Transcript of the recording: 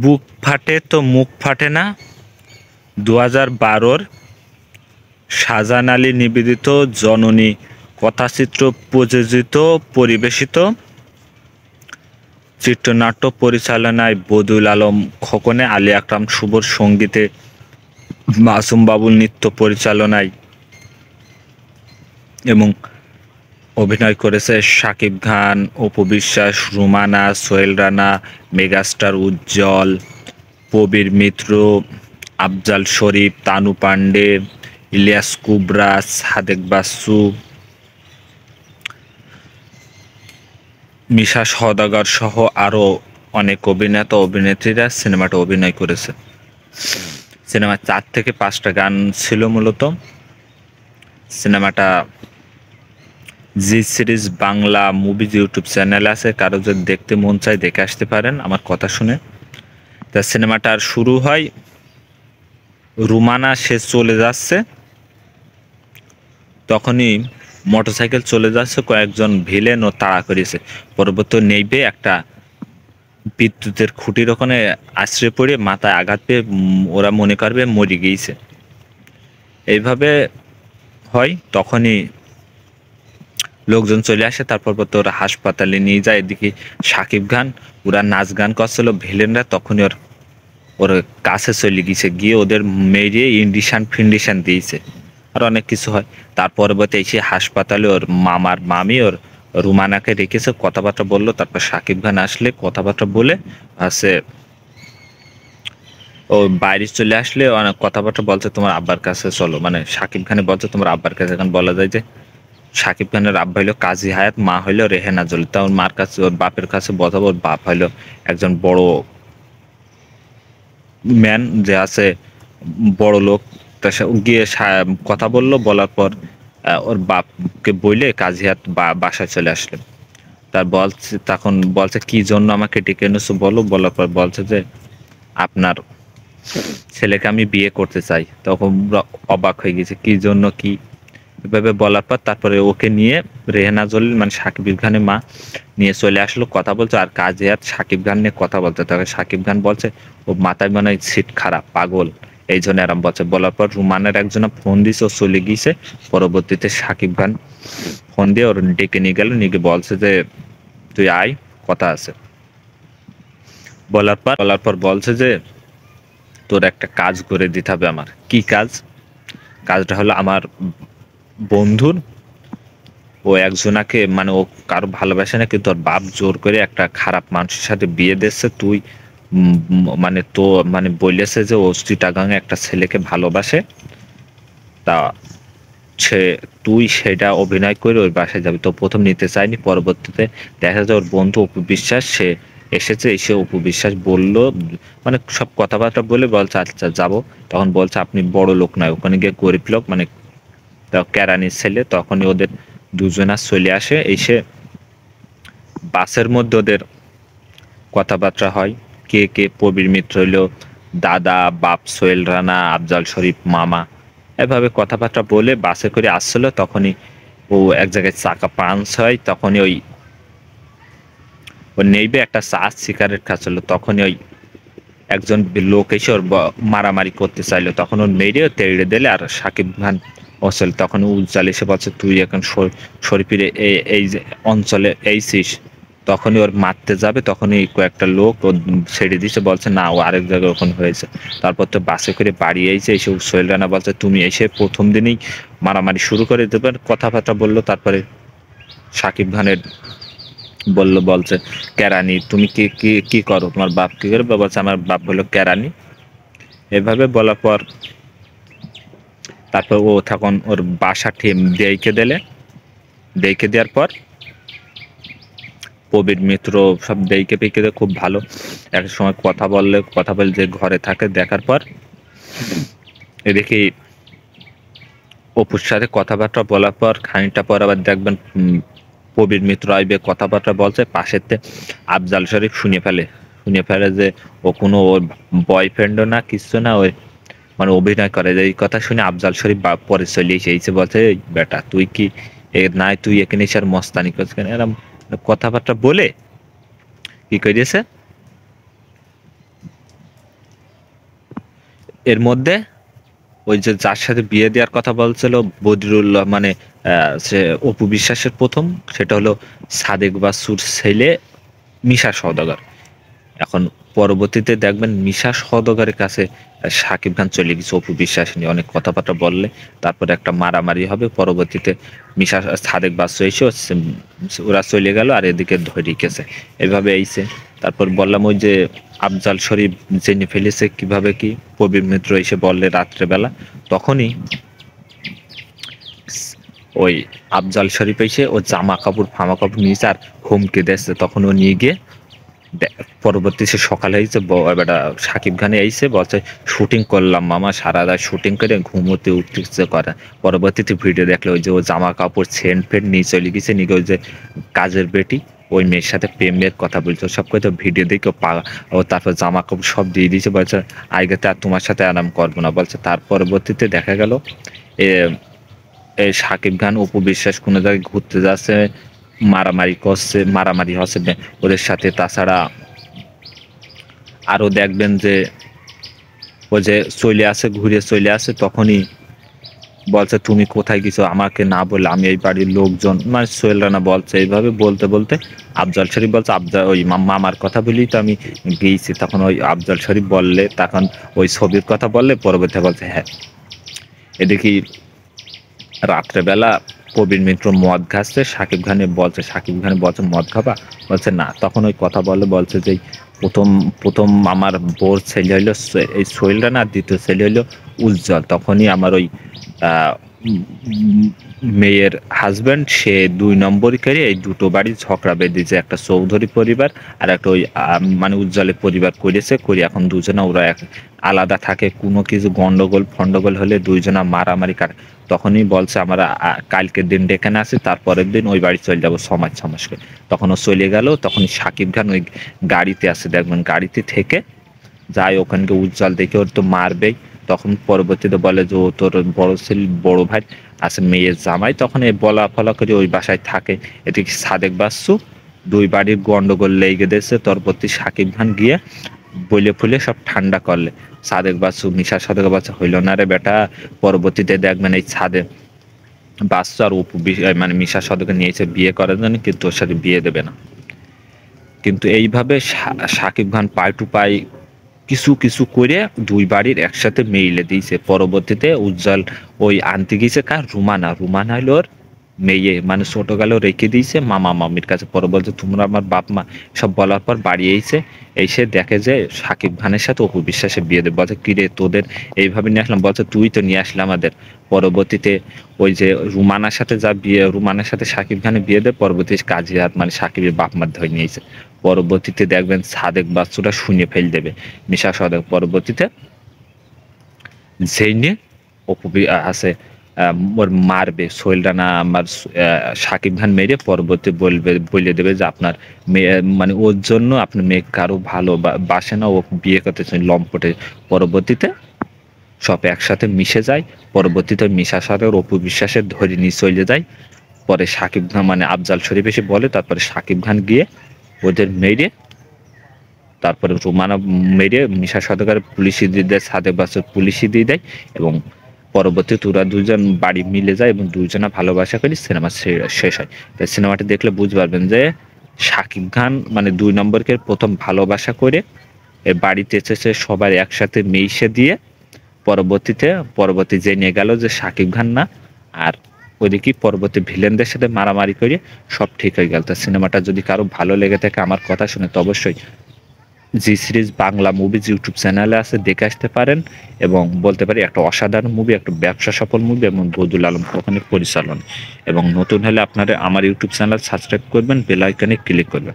বুক ফাটে তো মুখ ফাটে না 2012-র শাহজাহান আলী নিবেদিত জননী কথাচিত্র প্রযোজিত পরিবেশিত চিত্রনাট্য পরিচালনায় বদিউল আলম খোকনে, আলী আকরাম শুভর সঙ্গীতে মাসুম বাবুল নৃত্য পরিচালনায় এবং অভিনয় করেছে শাকিব খান, অপু বিশ্বাস, রুমানা, সোহেল রানা, মেগাস্টার উজ্জ্বল, প্রবীর মিত্র, আফজাল শরীফ, তানু পান্ডে, ইলিয়াস কুবরা, সাদেক বাসু, মিশা সওদাগর সহ আরও অনেক অভিনেতা অভিনেত্রীরা সিনেমাটা অভিনয় করেছে। সিনেমার 4 থেকে 5টা গান ছিল মূলত। সিনেমাটা জি series Bangla movies YouTube channel আছে, কারো যদি দেখতে মন চায় দেখে আসতে পারেন আমার কথা শুনে। তা সিনেমাটার শুরু হয় রুমানা সে চলে যাচ্ছে, তখনই মোটরসাইকেল চলে যাচ্ছে, কয়েকজন ভিলেন ও তাড়া করেছে। পরবর্তী নেইবে একটা বিদ্যুতের খুঁটির ওখানে আশ্রয় পড়ে মাথায় আঘাত পেয়ে ওরা মনে করবে মরে গিয়েছে। এইভাবে হয়, তখনই লোকজন চলে আসে, তারপর ওরা হাসপাতালে নিয়ে যায়। এদিকে শাকিব খান ওরা নাচ গান করছিল ভিলেনরা, তখনই ওর কাছে চলে গিয়েছে, গিয়ে ওদের মেরে ইন্ডিশন ফিন্ডিশন দিয়েছে, আর অনেক কিছু হয়। তার পরবর্তী এসে হাসপাতালে ওর মামার মামি ওর রুমানাকে রেখেছে, কথাবার্তা বললো। তারপর শাকিব খান আসলে কথাবার্তা বলে আছে ও বাইরে চলে আসলে অনেক কথাবার্তা বলছে, তোমার আব্বার কাছে চলো, মানে শাকিব খানে বলছে তোমার আব্বার কাছে। এখন বলা যায় যে শাকিব খানের আব্বা হইলো কাজী হায়াত, মা হইলো রেহেনা জলি। তা ওর মার কাছে ওর বাপের কাছে বলতে, ওর বাপ হইলো একজন বড় ম্যান যে আছে, বড় লোক। তার সাথে গিয়ে কথা বললো, বলার পর ওর বাপকে বইলে কাজী হায়াত বাসায় চলে আসলো। তার বলছে, তখন বলছে কি জন্য আমাকে ডেকে এনেছো বলো। বলার পর বলছে যে আপনার ছেলেকে আমি বিয়ে করতে চাই। তখন অবাক হয়ে গেছে, কি জন্য কি, এভাবে বলার পর তারপরে ওকে নিয়ে রেহেনা জলিল মানে সাকিব খানের মা নিয়ে চলে আসলো, কথা বলছে। আর কাজে আর সাকিব খান নিয়ে কথা বলতে, তখন সাকিব খান বলছে ও মাথায় মনে হয় সিট খারাপ, পাগল, এই জন্য আরাম বলছে। বলার পর রুমানের একজন ফোন দিছে, ও চলে গিয়েছে। পরবর্তীতে সাকিব খান ফোন দিয়ে ওর ডেকে নিয়ে গেল, নিয়ে বলছে যে তুই আয়, কথা আছে। বলার পর বলছে যে তোর একটা কাজ করে দিতে হবে আমার। কি কাজ? কাজটা হলো আমার বন্ধুর, ও একজনাকে মানে ও কারো ভালোবাসে না, কিন্তু ওর বাপ জোর করে একটা খারাপ মানুষের সাথে বিয়ে দিচ্ছে। তুই মানে তো মানে বলেছে যে ও চিটাগাংয়ে একটা ছেলেকে ভালোবাসে, তা সে তুই সেটা অভিনয় করে ওই বাসায় যাবি। তো প্রথম নিতে চাইনি, পরবর্তীতে দেখা যায় ওর বন্ধু অপু বিশ্বাস সে এসেছে, এসে অপু বিশ্বাস বলল, মানে সব কথাবার্তা বলে বলছে আচ্ছা যাবো। তখন বলছে আপনি বড় লোক নয়, ওখানে গিয়ে গরিব লোক, মানে কেরানির ছেলে। তখনই ওদের দুজনা চলে আসে, এসে বাসের মধ্যে ওদের কথাবার্তা হয়। কে কে প্রবীর মিত্র হইলো দাদা, বাপ সোহেল রানা, আফজাল শরীফ মামা, এভাবে কথাবার্তা বলে বাসে করে আসছিল। তখনই ও এক জায়গায় চাকা পাঞ্চ হয়, তখনই ও নেইবে একটা চা সিগারেট খাচ্ছিল, তখনই ওই একজন লোক এসে ওর মারামারি করতে চাইলো, তখন ওর মেরে তেড়ে দিলে। আর সাকিব খান অঞ্চল তখন উজ্জ্বল এসে বলছে তুই এখন শরীফের এই যে অঞ্চলে এইছিস। তখনই ওর মারতে যাবে, তখনই কয়েকটা লোক ও ছেড়ে দিছে, বলছে না ও আরেক জায়গায় ওখানে হয়েছে। তারপর তো বাসে করে বাড়ি এসে এসে সোহেল রানা বলছে তুমি এসে প্রথম দিনেই মারামারি শুরু করে দেবেন, কথাবার্তা বললো। তারপরে সাকিব খানের বলছে কেরানি তুমি কি কি কি করো, তোমার বাপ কি করে? বলছে আমার বাপ হলো কেরানি। এভাবে বলার পর তারপর ও তখন ওর বাসা দেখে দেওয়ার পর প্রবীর মিত্র সব দেখে পেকে খুব ভালো। এক সময় কথা বলে যে ঘরে থাকে, দেখার পর এদিকে অপুর সাথে কথাবার্তা বলার পর খানিকটা পর আবার দেখবেন প্রবীর মিত্র আইবে, কথাবার্তা বলছে। পাশেতে আফজাল শরীফ শুনে ফেলে যে ও কোনো ওর বয়ফ্রেন্ডও না, কিছু না, ওই মানে অভিনয় করে। এই কথা শুনে আফজাল শরীফ পরে চলে এসে বলছে এই বেটা তুই কি নাই, তুই এখানে এসে আর মস্তানি করছিস কেন? এরকম কথাবার্তা বলে কি করেছে এর মধ্যে ওই যে যার সাথে বিয়ে দেওয়ার কথা বলছিল বদিরুল্লাহ, মানে সে অপু বিশ্বাসের প্রথম, সেটা হলো সাদেক বাসুর ছেলে মিশা সওদাগর। এখন পরবর্তীতে দেখবেন মিশা সওদাগরের কাছে সাকিব খান চলে গেছে অপু বিশ্বাস নিয়ে অনেক কথাবার্তা বললে, তারপরে একটা মারামারি হবে। পরবর্তীতে মিশা সাদেক বাসু এসে ওরা চলে গেল, আর এদিকে ধরে গেছে এইভাবে এইছে। তারপর বললাম ওই যে আফজাল শরীফ জেনে ফেলেছে কিভাবে কি, প্রবীর মিত্র এসে বললে রাত্রেবেলা, তখনই ওই আফজাল শরীফ এসে ও জামা কাপড় ফামা কাপড় নিয়েছে আর হুমকি দিয়েছে। তখন ও নিয়ে গিয়ে পরবর্তী সে সকালে আইছে বেটা সাকিব খানে আইছে, বলছে শুটিং করলাম মামা, সারা রাত শুটিং করে ঘুমোতে উঠতে করে। পরবর্তীতে ভিডিও দেখলে ওই যে ও জামা কাপড় সেন্ট ফেন্ট নিয়ে চলে গেছে, নিয়ে ওই যে কাজের বেটি ওই মেয়ের সাথে প্রেমের কথা বলছো সব কথা ভিডিও দেখে ও তারপর জামা কাপড় সব দিয়ে দিয়েছে, বলছে আইগাতে আর তোমার সাথে আরাম করবো না বলছে। তার পরবর্তীতে দেখা গেল এই সাকিব খান অপু বিশ্বাস কোনো জায়গায় ঘুরতে যাচ্ছে, মারামারি করছে, মারামারি হচ্ছে ওদের সাথে। তাছাড়া আরো দেখবেন যে ও যে চলে আসে, ঘুরে চলে আসে, তখনই বলছে তুমি কোথায় গেছো আমাকে না বলে, আমি এই বাড়ির লোকজন, মানে সোহেল রানা বলছে। এইভাবে বলতে বলতে আফজাল শরীফ বলছে আফজাল ওই মামার কথা বলি তো আমি গিয়েছি। তখন ওই আফজাল শরীফ বললে, তখন ওই ছবির কথা বললে, পরবর্তী বলছে হ্যাঁ। এদিকে রাত্রেবেলা প্রবীর মিত্র মদ খাচ্ছে, সাকিব খানে বলছে মদ খাবা, বলছে না। তখন ওই কথা বলছে যে প্রথম প্রথম আমার বোর ছেলে হইলো এই সোহেল রানা, আর দ্বিতীয় ছেলে হইলো উজ্জ্বল। তখনই আমার ওই মেয়ের হাজব্যান্ড সে 2 নম্বর করে এই দুটো বাড়ি ঝগড়া বেঁধেছে, একটা চৌধুরী পরিবার আর একটা ওই মানে উজ্জ্বলের পরিবার করেছে, করে এখন দুজনা ওরা আলাদা থাকে। কোনো কিছু গন্ডগোল ফন্ডগোল হলে দুইজনা মারামারি কাটে। তখনই বলছে আমরা কালকের দিন ডেকে আসি, তারপরের দিন ওই বাড়ি চলে যাবো সমাজ করে। তখন ও চলে গেল, তখন সাকিব খান ওই গাড়িতে আসে, দেখবেন গাড়িতে থেকে যায় ওখানকে উজ্জ্বল দেখে ওর তো মারবেই। তখন পরবর্তীতে বলে যে ও তোর বড় ছেলে বড় ভাই আছে মেয়ের জামাই, তখন এই বলা ফলা করে ওই বাসায় থাকে। এদিকে সাদেক বাসু দুই বাড়ির গন্ডগোল লেগে দিয়েছে, পরবর্তী সাকিব খান গিয়ে বলে ফুলে সব ঠান্ডা করলে। সাদেক বাসু মিশার সাদেক বাসু হইল না রে বেটা। পরবর্তীতে দেখবেন এই সাদেক বাসু আর অপু মানে মিশার সাদেকে নিয়েছে বিয়ে করার জন্য, কিন্তু ওর সাথে বিয়ে দেবে না। কিন্তু এইভাবে সাকিব খান পাই টু পাই কিছু কিছু করে দুই বাড়ির একসাথে মেইলে দিয়েছে। পরবর্তীতে উজ্জ্বল ওই আনতে গিয়েছে কার, রুমানা হলো ওর মেয়ে, মানে ছোটকালেও রেখে দিয়েছে মামা মামির কাছে। পরবর্তী তোমরা আমার বাপ মা সব বলার পর বাড়ি এসে দেখে যে সাকিব খানের সাথে অপু বিশ্বাসে বিয়ে দেবে। বলছে কিরে তোদের এইভাবে নিয়ে আসলাম, বলছে তুই তো নিয়ে আসলে আমাদের। পরবর্তীতে ওই যে রুমানার সাথে যা বিয়ে, রুমানার সাথে সাকিব খানের বিয়ে দেয়, পরবর্তী কাজী হাত মানে সাকিবের বাপ মার ধরে নিয়েছে। পরবর্তীতে দেখবেন সাদেক বাচ্চুটা শুনে ফেল দেবে মিশা সাদেক। পরবর্তীতে জেনে অপু আছে ওর মারবে, সোহেল রানা আমার সাকিব খান মেরে পরবর্তী বলে দেবে যে আপনার মেয়ে মানে ওর জন্য আপনার মেয়ে কারো ভালো বাসে না, ও বিয়ে করতে চাই লম্পটে। পরবর্তীতে সব একসাথে মিশে যায়। পরবর্তীতে মিশার সাথে অপু বিশ্বাসের ধরে নিয়ে চলে যায়। পরে সাকিব খান মানে আফজাল শরীফ এসে বলে, তারপরে সাকিব খান গিয়ে ওদের মেরে, তারপরে রুমানা মেরে মিশা সদকার পুলিশি দিয়ে দেয়, সাদেক বাসুর পুলিশি দিয়ে দেয়। এবং পরবর্তীতে ওরা দুজন বাড়ি মিলে যায় এবং দুজনা ভালোবাসা করে সিনেমা শেষ হয়। তাই সিনেমাটি দেখলে বুঝতে পারবেন যে সাকিব খান মানে 2 নম্বরকে প্রথম ভালোবাসা করে এ বাড়িতে এসেছে সবাই একসাথে মিশে দিয়ে, পরবর্তী জেনে গেল যে সাকিব খান না। আর ওইদিকে পরবর্তী ভিলেনদের সাথে মারামারি করে সব ঠিক হয়ে গেল। তা সিনেমাটা যদি কারো ভালো লেগে থাকে আমার কথা শুনে, তো অবশ্যই জি সিরিজ বাংলা মুভিজ ইউটিউব চ্যানেলে আছে, দেখে আসতে পারেন। এবং বলতে পারি একটা অসাধারণ মুভি, একটা ব্যবসা সফল মুভি এবং বদিউল আলম খোকনের পরিচালনা। এবং নতুন হলে আপনারা আমার ইউটিউব চ্যানেল সাবস্ক্রাইব করবেন, বেল আইকনে ক্লিক করবেন।